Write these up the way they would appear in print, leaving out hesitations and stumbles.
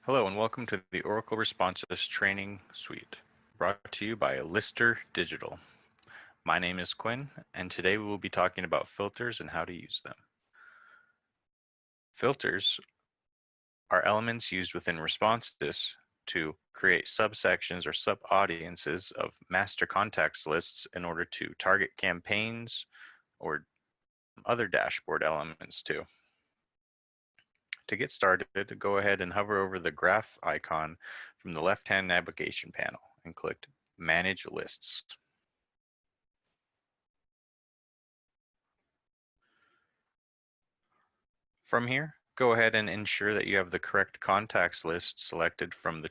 Hello and welcome to the Oracle Responsys Training Suite, brought to you by Lister Digital. My name is Quinn, and today we will be talking about filters and how to use them. Filters are elements used within Responsys to create subsections or sub-audiences of master context lists in order to target campaigns or other dashboard elements too. To get started, go ahead and hover over the graph icon from the left-hand navigation panel and click Manage Lists. From here, go ahead and ensure that you have the correct contacts list selected from the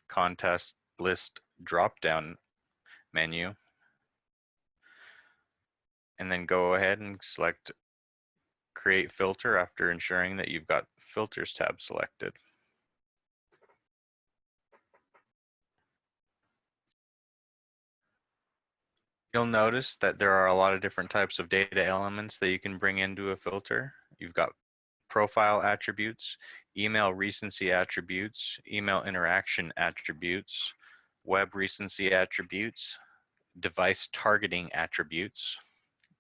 Contest List drop-down menu, and then go ahead and select Create Filter after ensuring that you've got Filters tab selected. You'll notice that there are a lot of different types of data elements that you can bring into a filter. You've got profile attributes, email recency attributes, email interaction attributes, web recency attributes, device targeting attributes,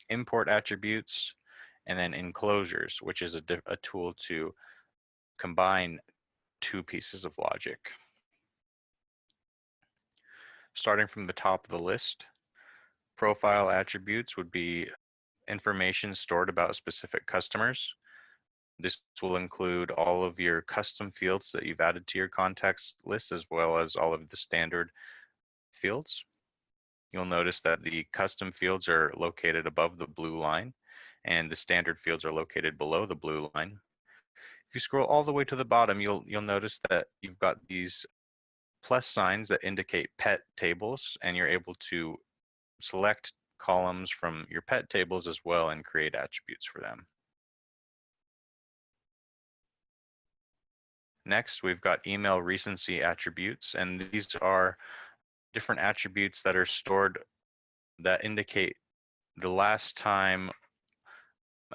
import attributes, and then enclosures, which is a tool to combine two pieces of logic. Starting from the top of the list, profile attributes would be information stored about specific customers. This will include all of your custom fields that you've added to your contacts list, as well as all of the standard fields. You'll notice that the custom fields are located above the blue line, and the standard fields are located below the blue line. If you scroll all the way to the bottom, you'll notice that you've got these plus signs that indicate pet tables, and you're able to select columns from your pet tables as well and create attributes for them. Next, we've got email recency attributes, and these are different attributes that are stored that indicate the last time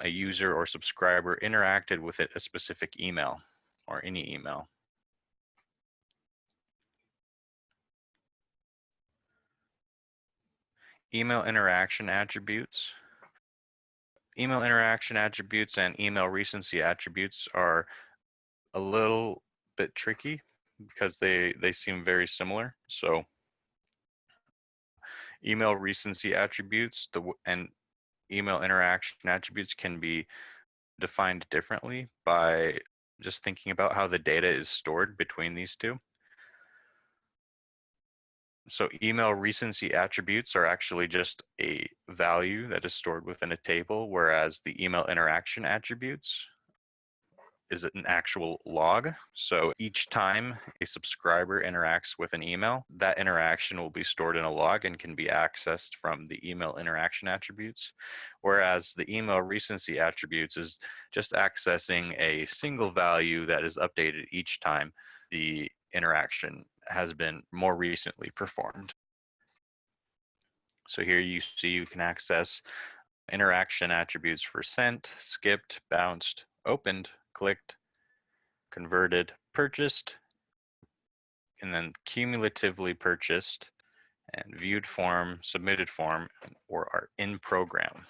a user or subscriber interacted with a specific email or any email. Email interaction attributes. Email interaction attributes and email recency attributes are a little bit tricky because they seem very similar. So email recency attributes and email interaction attributes can be defined differently by just thinking about how the data is stored between these two. So email recency attributes are actually just a value that is stored within a table, whereas the email interaction attributes is an actual log. So each time a subscriber interacts with an email, that interaction will be stored in a log and can be accessed from the email interaction attributes. Whereas the email recency attributes is just accessing a single value that is updated each time the interaction has been more recently performed. So here you see you can access interaction attributes for sent, skipped, bounced, opened, clicked, converted, purchased, and then cumulatively purchased, and viewed form, submitted form, or are in program.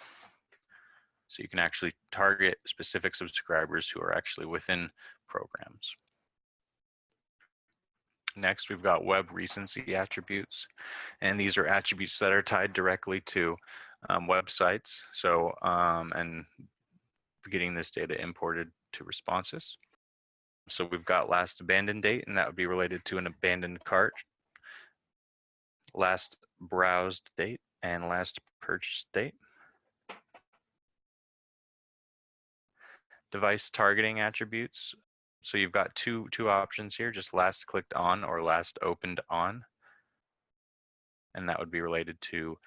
So you can actually target specific subscribers who are actually within programs. Next, we've got web recency attributes, and these are attributes that are tied directly to websites. So, and getting this data imported to Responsys. So we've got last abandoned date, and that would be related to an abandoned cart, last browsed date, and last purchased date. Device targeting attributes. So you've got two options here, just last clicked on or last opened on. And that would be related to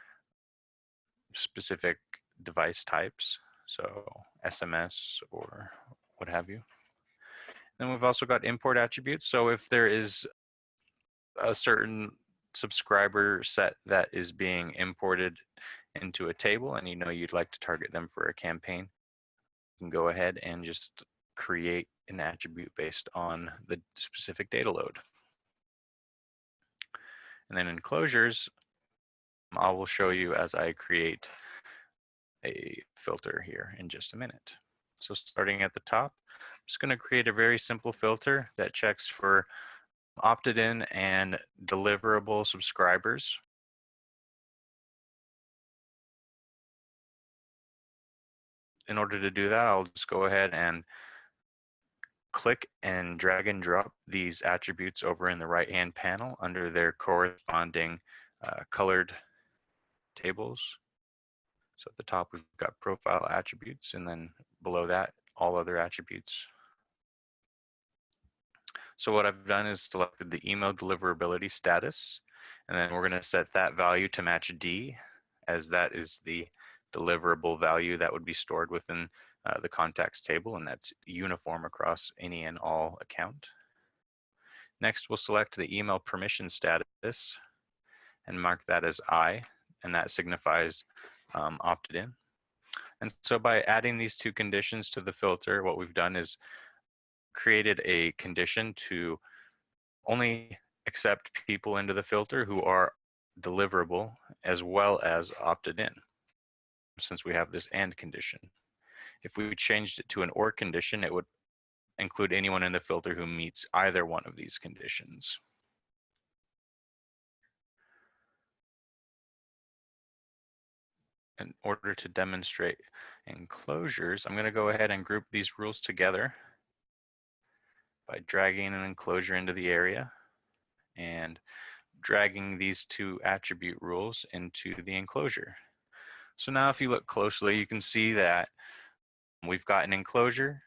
specific device types, so SMS or what have you. Then we've also got import attributes. So if there is a certain subscriber set that is being imported into a table and you know you'd like to target them for a campaign, you can go ahead and just create an attribute based on the specific data load. And then enclosures, I will show you as I create a filter here in just a minute. So starting at the top, I'm just going to create a very simple filter that checks for opted in and deliverable subscribers. In order to do that, I'll just go ahead and click and drag and drop these attributes over in the right-hand panel under their corresponding colored tables. So at the top, we've got profile attributes, and then below that, all other attributes. So what I've done is selected the email deliverability status, and then we're going to set that value to match D, as that is the deliverable value that would be stored within the contacts table, and that's uniform across any and all account. Next, we'll select the email permission status and mark that as I, and that signifies opted in. And so by adding these two conditions to the filter, what we've done is created a condition to only accept people into the filter who are deliverable as well as opted in, since we have this AND condition. If we changed it to an OR condition, it would include anyone in the filter who meets either one of these conditions. In order to demonstrate enclosures, I'm going to go ahead and group these rules together by dragging an enclosure into the area and dragging these two attribute rules into the enclosure. So now if you look closely, you can see that we've got an enclosure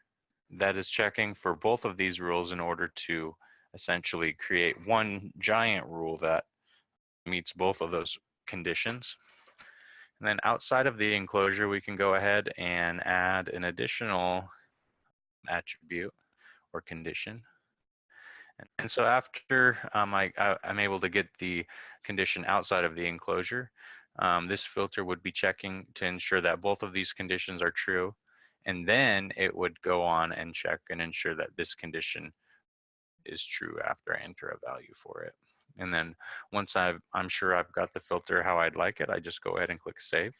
that is checking for both of these rules in order to essentially create one giant rule that meets both of those conditions. And then outside of the enclosure, we can go ahead and add an additional attribute or condition. And so after I'm able to get the condition outside of the enclosure, this filter would be checking to ensure that both of these conditions are true. And then it would go on and check and ensure that this condition is true after I enter a value for it. And then once I'm sure I've got the filter how I'd like it, I just go ahead and click save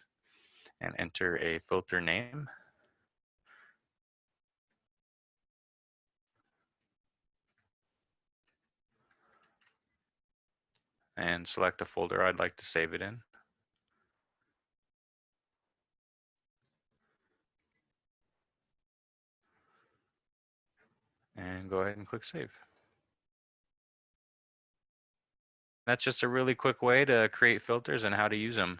and enter a filter name. And select a folder I'd like to save it in. And go ahead and click save. That's just a really quick way to create filters and how to use them.